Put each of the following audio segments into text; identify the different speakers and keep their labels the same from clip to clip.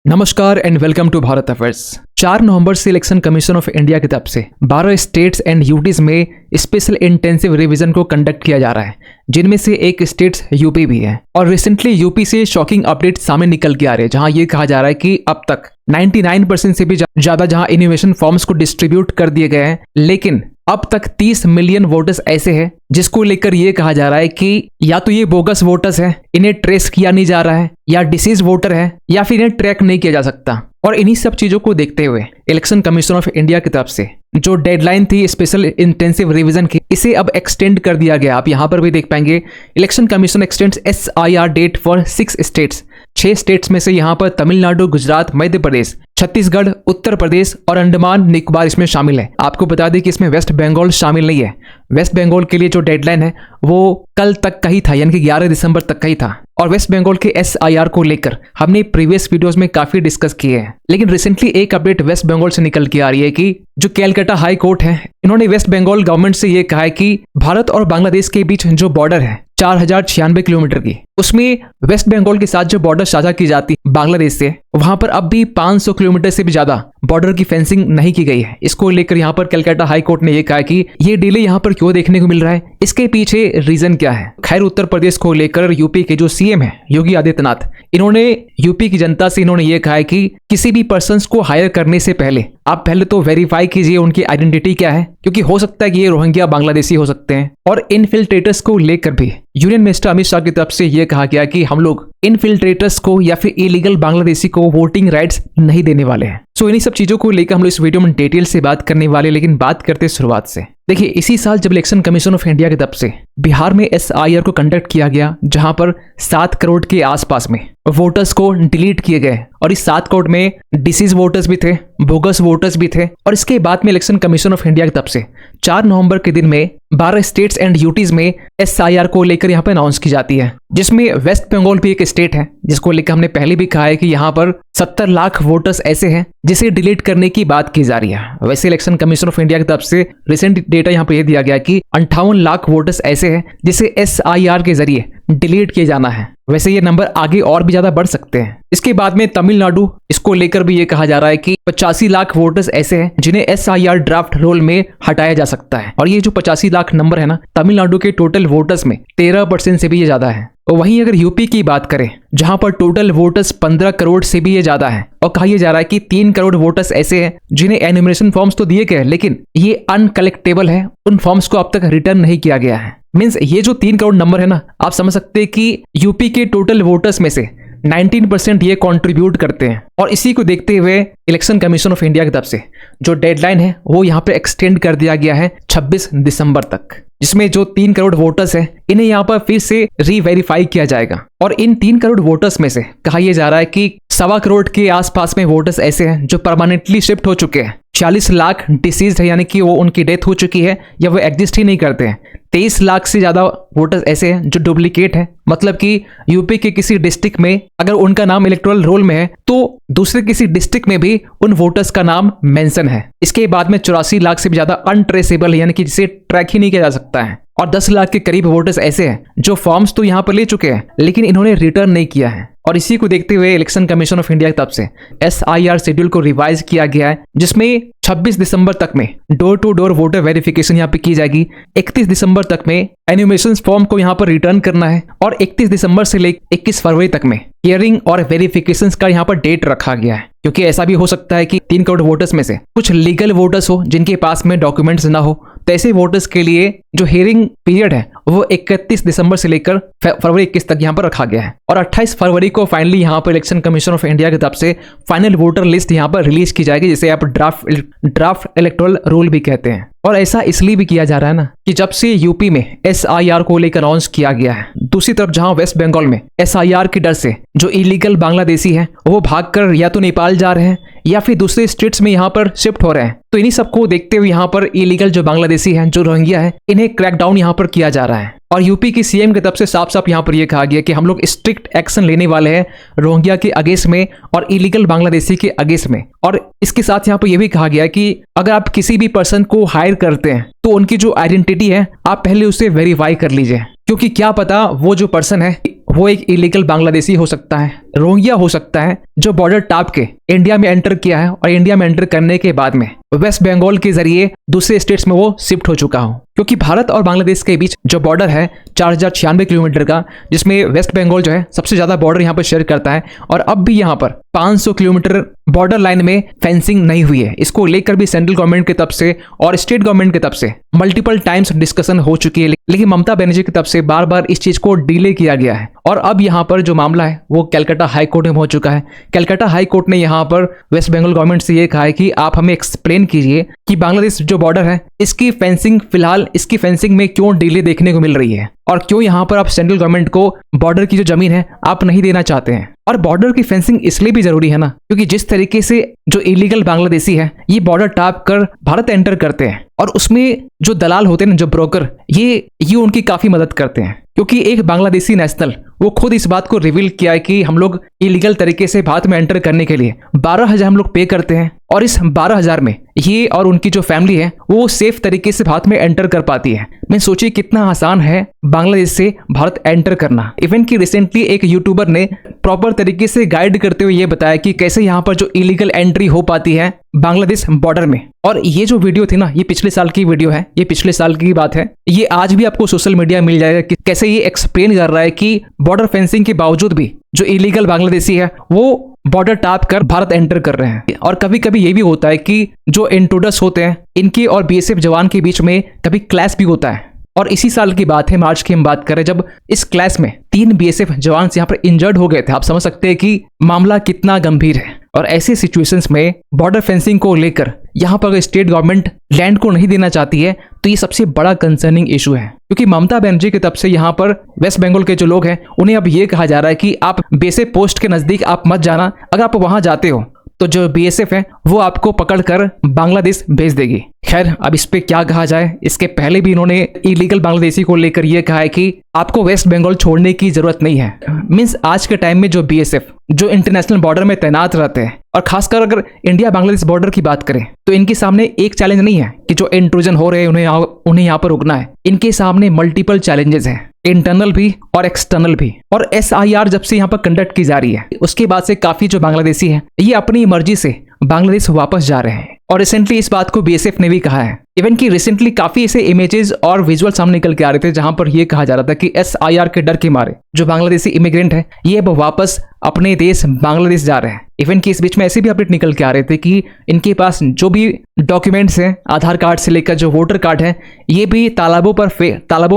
Speaker 1: नमस्कार and welcome to Bharat affairs. 4 नवंबर से इलेक्शन कमीशन ऑफ इंडिया की तरफ से 12 स्टेट्स एंड यूटीज में स्पेशल इंटेंसिव रिवीजन को कंडक्ट किया जा रहा है, जिनमें से एक स्टेट यूपी भी है। और रिसेंटली यूपी से शॉकिंग अपडेट सामने निकल के आ रहे हैं, जहां ये कहा जा रहा है कि अब तक 99% से भी ज्यादा जहां इन्यूमेशन फॉर्म्स को डिस्ट्रीब्यूट कर दिए गए हैं, लेकिन अब तक 30 मिलियन वोटर्स ऐसे हैं जिसको लेकर ये कहा जा रहा है कि या तो ये बोगस वोटर्स हैं, इन्हें ट्रेस किया नहीं जा रहा है, या डिसीज वोटर है, या फिर इन्हें ट्रैक नहीं किया जा सकता। और इन्हीं सब चीजों को देखते हुए इलेक्शन कमीशन ऑफ इंडिया की तरफ से जो डेडलाइन थी स्पेशल इंटेंसिव रिवीजन की, इसे अब एक्सटेंड कर दिया गया। आप यहाँ पर भी देख पाएंगे election commission extends SIR date for 6 states. 6 states में से यहाँ पर तमिलनाडु, गुजरात, मध्य प्रदेश, छत्तीसगढ़, उत्तर प्रदेश और अंडमान निकोबार इसमें शामिल है। आपको बता दें कि इसमें वेस्ट बंगाल शामिल नहीं है। वेस्ट बंगाल के लिए जो डेडलाइन है वो कल तक का ही था, यानी कि 11 दिसंबर तक का ही था। और वेस्ट बंगाल के SIR को लेकर हमने प्रीवियस वीडियोस में काफी डिस्कस किए हैं, लेकिन रिसेंटली एक अपडेट वेस्ट बंगाल से निकल के आ रही है कि जो कैलकाटा हाई कोर्ट है, इन्होंने वेस्ट बंगाल गवर्नमेंट से ये कहा है कि भारत और बांग्लादेश के बीच जो बॉर्डर है 4096 किलोमीटर की, उसमें वेस्ट बंगाल के साथ जो बॉर्डर साझा की जाती है बांग्लादेश से, वहां पर अब भी 500 किलोमीटर से भी ज्यादा बॉर्डर की फेंसिंग नहीं की गई है। इसको लेकर यहाँ पर कलकत्ता हाई कोर्ट ने यह कहा कि ये डिले यहाँ पर क्यों देखने को मिल रहा है, इसके पीछे रीजन क्या है। खैर, उत्तर प्रदेश को लेकर यूपी के जो CM है योगी आदित्यनाथ, इन्होंने यूपी की जनता से इन्होंने ये कहा है कि किसी भी पर्सन को हायर करने से पहले आप पहले तो वेरीफाई कीजिए उनकी आइडेंटिटी क्या है, क्योंकि हो सकता है कि ये रोहिंग्या बांग्लादेशी हो सकते हैं। और इनफिल्ट्रेटर्स को लेकर भी यूनियन मिनिस्टर अमित शाह की तरफ से यह कहा गया कि हम लोग इनफिल्ट्रेटर्स को या फिर इलीगल बांग्लादेशी को वोटिंग राइट्स नहीं देने वाले हैं। सो इन्हीं सब चीजों को लेकर हम लोग इस वीडियो में डिटेल से बात करने वाले, लेकिन बात करते शुरुआत से। देखिए, इसी साल जब इलेक्शन कमीशन ऑफ इंडिया की तरफ से बिहार में SIR को कंडक्ट किया गया, जहां पर 7 करोड़ के आसपास में वोटर्स को डिलीट किए गए, और इस 7 करोड़ में डिसीज वोटर्स भी थे, बोगस वोटर्स भी थे। और इसके बाद में इलेक्शन कमीशन ऑफ इंडिया की तरफ से 4 नवंबर के दिन में 12 स्टेट्स एंड यूटीज में SIR को लेकर यहाँ पर अनाउंस की जाती है, जिसमें वेस्ट बंगाल भी एक स्टेट है, जिसको लेकर हमने पहले भी कहा है कि यहाँ पर 70 लाख वोटर्स ऐसे हैं जिसे डिलीट करने की बात की जा रही है। वैसे इलेक्शन कमीशन ऑफ इंडिया की तरफ से रिसेंट डेटा यहाँ पर यह दिया गया कि 58 लाख वोटर्स ऐसे हैं जिसे SIR के जरिए डिलीट किए जाना है। वैसे ये नंबर आगे और भी ज्यादा बढ़ सकते हैं। इसके बाद में तमिलनाडु, इसको लेकर भी ये कहा जा रहा है कि 85 लाख वोटर्स ऐसे हैं जिन्हें SIR ड्राफ्ट रोल में हटाया जा सकता है। और ये जो 85 लाख नंबर है ना, तमिलनाडु के टोटल वोटर्स में 13% से भी ये ज्यादा है। और वहीं अगर यूपी की बात करें, जहां पर टोटल वोटर्स 15 करोड़ से भी ये ज्यादा है, और कहा यह जा रहा है कि 3 करोड़ वोटर्स ऐसे हैं जिन्हें एन्यूमरेशन फॉर्म्स तो दिए गए, लेकिन ये अनकलेक्टेबल है, उन फॉर्म्स को अब तक रिटर्न नहीं किया गया है। मीन्स ये जो 3 करोड़ नंबर है ना, आप समझ सकते हैं कि यूपी के टोटल वोटर्स में से 19% ये कंट्रीब्यूट करते हैं। और इसी को देखते हुए इलेक्शन कमीशन ऑफ इंडिया की तरफ से जो डेडलाइन है वो यहाँ पे एक्सटेंड कर दिया गया है 26 दिसंबर तक, जिसमें जो 3 करोड़ वोटर्स हैं इन्हें यहाँ पर फिर से रीवेरीफाई किया जाएगा। और इन 3 करोड़ वोटर्स में से कहा यह जा रहा है कि 1.25 करोड़ के आसपास में वोटर्स ऐसे हैं जो परमानेंटली शिफ्ट हो चुके हैं। 40 लाख डिसीज है, यानी कि वो उनकी डेथ हो चुकी है या वो एग्जिस्ट ही नहीं करते हैं। 23 लाख से ज्यादा वोटर्स ऐसे हैं जो डुप्लीकेट है, मतलब कि यूपी के किसी डिस्ट्रिक्ट में अगर उनका नाम इलेक्टोरल रोल में है तो दूसरे किसी डिस्ट्रिक्ट में भी उन वोटर्स का नाम मेंशन है। इसके बाद में 84 लाख से भी ज्यादा अनट्रेसेबल, यानी कि जिसे ट्रैक ही नहीं किया जा सकता है। और 10 लाख के करीब वोटर्स ऐसे हैं जो फॉर्म्स तो यहाँ पर ले चुके हैं लेकिन इन्होंने रिटर्न नहीं किया है। और इसी को देखते हुए इलेक्शन कमीशन ऑफ इंडिया की तरफ से SIR शेड्यूल को रिवाइज किया गया है, जिसमें 26 दिसंबर तक में door to door voter verification यहाँ पे की जाएगी। 31 दिसंबर तक में एन्यूमरेशन फॉर्म को यहाँ पर रिटर्न करना है, और 31 दिसंबर से लेकर 21 फरवरी तक में हियरिंग और वेरिफिकेशन का यहाँ पर डेट रखा गया है, क्योंकि ऐसा भी हो सकता है कि 3 करोड़ वोटर्स में से कुछ लीगल वोटर्स हो जिनके पास में डॉक्यूमेंट्स ना हो, तो ऐसे वोटर्स के लिए जो हियरिंग पीरियड है वो 31 दिसंबर से लेकर फरवरी 21 तक यहाँ पर रखा गया है। और 28 फरवरी को फाइनली यहाँ पर इलेक्शन कमीशन ऑफ इंडिया की तरफ से फाइनल वोटर लिस्ट यहाँ पर रिलीज की जाएगी, जिसे आप ड्राफ्ट इलेक्टोरल रोल भी कहते हैं। और ऐसा इसलिए भी किया जा रहा है ना कि जब से यूपी में SIR को लेकर अनाउंस किया गया है, दूसरी तरफ जहां वेस्ट बंगाल में SIR के डर से जो इलीगल बांग्लादेशी हैं वो भागकर या तो नेपाल जा रहे हैं या फिर दूसरे स्टेट्स में यहाँ पर शिफ्ट हो रहे हैं। तो इन्हीं सबको देखते हुए यहाँ पर इलीगल जो बांग्लादेशी हैं, जो रोहिंग्या है, इन्हें क्रैकडाउन यहाँ पर किया जा रहा है। और यूपी की CM की तरफ से साफ साफ यहाँ पर यह कहा गया कि हम लोग स्ट्रिक्ट एक्शन लेने वाले हैं रोहिंग्या के अगेंस्ट में और इलीगल बांग्लादेशी के अगेंस्ट में। और इसके साथ यहाँ पर यह भी कहा गया कि अगर आप किसी भी पर्सन को हायर करते हैं तो उनकी जो आइडेंटिटी है आप पहले उसे वेरीफाई कर लीजिए, क्योंकि क्या पता वो जो पर्सन है वो एक इलीगल बांग्लादेशी हो सकता है, रोहिंग्या हो सकता है, जो बॉर्डर टाप के इंडिया में एंटर किया है और इंडिया में एंटर करने के बाद में वेस्ट बंगाल के जरिए दूसरे स्टेट्स में वो शिफ्ट हो चुका हो। क्योंकि भारत और बांग्लादेश के बीच जो बॉर्डर है 4096 किलोमीटर का, जिसमें वेस्ट बंगाल जो है सबसे ज्यादा बॉर्डर यहाँ पर शेयर करता है, और अब भी यहाँ पर 500 किलोमीटर बॉर्डर लाइन में फेंसिंग नहीं हुई है। इसको लेकर भी सेंट्रल गवर्नमेंट की तरफ से और स्टेट गवर्नमेंट की तरफ से मल्टीपल टाइम्स डिस्कशन हो चुकी है, लेकिन ममता बनर्जी की तरफ से बार बार इस चीज को डिले किया गया है। और अब यहाँ पर जो मामला है वो कलकत्ता हाई कोर्ट में हो चुका है। कलकत्ता हाई कोर्ट ने यहाँ पर वेस्ट बंगाल गवर्नमेंट से ये कहा है कि आप हमें एक्सप्लेन कीजिए कि बांग्लादेश जो बॉर्डर है इसकी फेंसिंग, फिलहाल इसकी फेंसिंग में क्यों डिले देखने को मिल रही है, और क्यों यहाँ पर आप सेंट्रल गवर्नमेंट को बॉर्डर की जो जमीन है आप नहीं देना चाहते हैं। और बॉर्डर की फेंसिंग इसलिए भी जरूरी है ना, क्योंकि जिस तरीके से जो इलीगल बांग्लादेशी है ये बॉर्डर टाप कर भारत एंटर करते हैं, और उसमें जो दलाल होते हैं ना, जो ब्रोकर, ये उनकी काफी मदद करते हैं। क्योंकि एक बांग्लादेशी नेशनल वो खुद इस बात को रिवील किया है कि हम लोग इलीगल तरीके से भारत में एंटर करने के लिए 12,000 हम लोग पे करते हैं, और इस 12,000 में ये और उनकी जो फैमिली है वो सेफ तरीके से भारत में एंटर कर पाती है। मैं सोचिए कितना आसान है बांग्लादेश से भारत एंटर करना। इवन कि रिसेंटली एक यूट्यूबर ने प्रॉपर तरीके से गाइड करते हुए ये बताया कि कैसे यहाँ पर जो इलीगल एंट्री हो पाती है बांग्लादेश बॉर्डर में। और ये जो वीडियो थी ना, ये पिछले साल की वीडियो है, ये पिछले साल की बात है। ये आज भी आपको सोशल मीडिया मिल जाएगा कि कैसे ये एक्सप्लेन कर रहा है कि बॉर्डर फेंसिंग के बावजूद भी जो इलीगल बांग्लादेशी है वो बॉर्डर टाप कर भारत एंटर कर रहे हैं। और कभी कभी ये भी होता है कि जो इंट्रूडर्स होते हैं इनके और बीएसएफ जवान के बीच में कभी क्लैश भी होता है। और इसी साल की बात है, मार्च की हम बात करें, जब इस क्लैश में 3 बीएसएफ जवान यहाँ पर इंजर्ड हो गए थे। आप समझ सकते हैं कि मामला कितना गंभीर है। और ऐसे सिचुएशंस में बॉर्डर फेंसिंग को लेकर यहाँ पर अगर स्टेट गवर्नमेंट लैंड को नहीं देना चाहती है तो ये सबसे बड़ा कंसर्निंग इशू है। क्योंकि ममता बनर्जी की तरफ से यहाँ पर वेस्ट बंगाल के जो लोग हैं उन्हें अब ये कहा जा रहा है कि आप बेसिक पोस्ट के नजदीक आप मत जाना, अगर आप वहां जाते हो तो जो बीएसएफ है वो आपको पकड़कर बांग्लादेश भेज देगी। खैर, अब इस पे क्या कहा जाए। इसके पहले भी इन्होंने इलीगल बांग्लादेशी को लेकर यह कहा है कि आपको वेस्ट बंगाल छोड़ने की जरूरत नहीं है। मींस आज के टाइम में जो बीएसएफ जो इंटरनेशनल बॉर्डर में तैनात रहते हैं, और खासकर अगर इंडिया बांग्लादेश बॉर्डर की बात करें तो इनके सामने एक चैलेंज नहीं है कि जो इंट्रूजन हो रहे हैं उन्हें यहाँ पर रुकना है। इनके सामने मल्टीपल चैलेंजेस हैं, इंटरनल भी और एक्सटर्नल भी। और एसआईआर जब से यहाँ पर कंडक्ट की जा रही है उसके बाद से काफी जो बांग्लादेशी है ये अपनी मर्जी से बांग्लादेश वापस जा रहे हैं। और रिसेंटली इस बात को बीएसएफ ने भी कहा है। इवन कि रिसेंटली काफी ऐसे इमेजेस और विजुअल सामने निकल के आ रहे थे जहां पर यह कहा जा रहा था कि एसआईआर के डर के मारे जो बांग्लादेशी इमिग्रेंट है ये अब वापस अपने देश बांग्लादेश जा रहे हैं। इवन कि इस बीच में ऐसे भी अपडेट निकल के आ रहे थे कि इनके पास जो भी डॉक्यूमेंट्स हैं, आधार कार्ड से लेकर जो वोटर कार्ड है, ये भी तालाबों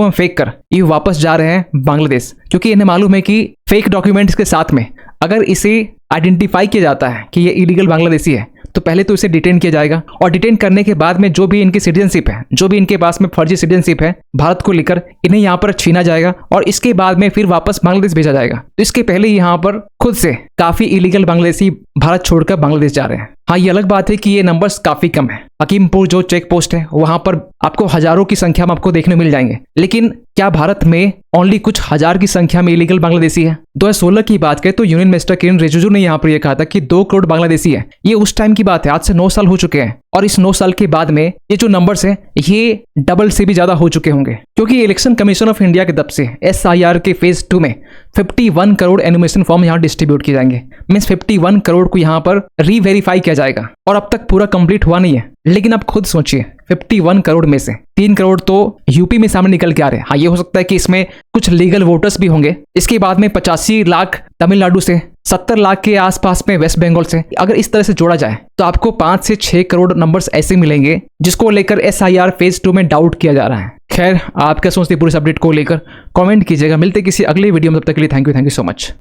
Speaker 1: में फेंक कर ये वापस जा रहे हैं बांग्लादेश। क्योंकि इन्हें मालूम है कि फेक डॉक्यूमेंट्स के साथ में अगर इसे आइडेंटिफाई किया जाता है कि ये इलीगल बांग्लादेशी है तो पहले तो इसे डिटेन किया जाएगा, और डिटेन करने के बाद में जो भी इनकी सिटीजनशिप है, जो भी इनके पास में फर्जी सिटीजनशिप है भारत को लेकर, इन्हें यहाँ पर छीना जाएगा और इसके बाद में फिर वापस बांग्लादेश भेजा जाएगा। तो इसके पहले यहाँ पर खुद से काफी इलीगल बांग्लादेशी भारत छोड़कर बांग्लादेश जा रहे हैं। हाँ, ये अलग बात है कि ये नंबर्स काफी कम है। हकीमपुर जो चेक पोस्ट है वहां पर आपको हजारों की संख्या में आपको देखने मिल जाएंगे, लेकिन क्या भारत में ओनली कुछ हजार की संख्या में इलीगल बांग्लादेशी है? 2016 की बात करें तो यूनियन मिनिस्टर किरेन रिजिजू ने यहाँ पर यह कहा था कि 2 करोड़ बांग्लादेशी है। ये उस टाइम की बात है, आज से 9 साल हो चुके हैं। और इस 9 साल के बाद में ये जो नंबर्स है ये डबल से भी ज्यादा हो चुके होंगे। क्योंकि इलेक्शन कमीशन ऑफ इंडिया की तरफ से एसआईआर के फेज 2 में 51 करोड़ एनुमरेशन फॉर्म यहाँ डिस्ट्रीब्यूट किए जाएंगे। मींस 51 करोड़ को यहाँ पर रीवेरीफाई किया जाएगा, और अब तक पूरा कंप्लीट हुआ नहीं है। लेकिन आप खुद सोचिए 51 करोड़ में से 3 करोड़ तो यूपी में सामने निकल के आ रहे हैं। हाँ, ये हो सकता है कि इसमें कुछ लीगल वोटर्स भी होंगे। इसके बाद में 85 लाख तमिलनाडु से, 70 लाख के आसपास में वेस्ट बंगाल से। अगर इस तरह से जोड़ा जाए तो आपको 5 से 6 करोड़ नंबर्स ऐसे मिलेंगे जिसको लेकर एसआईआर फेज 2 में डाउट किया जा रहा है। खैर, आप क्या सोचते हैं पूरे अपडेट को लेकर? कमेंट कीजिएगा। मिलते किसी अगले वीडियो में, तब तक के लिए थैंक यू सो मच।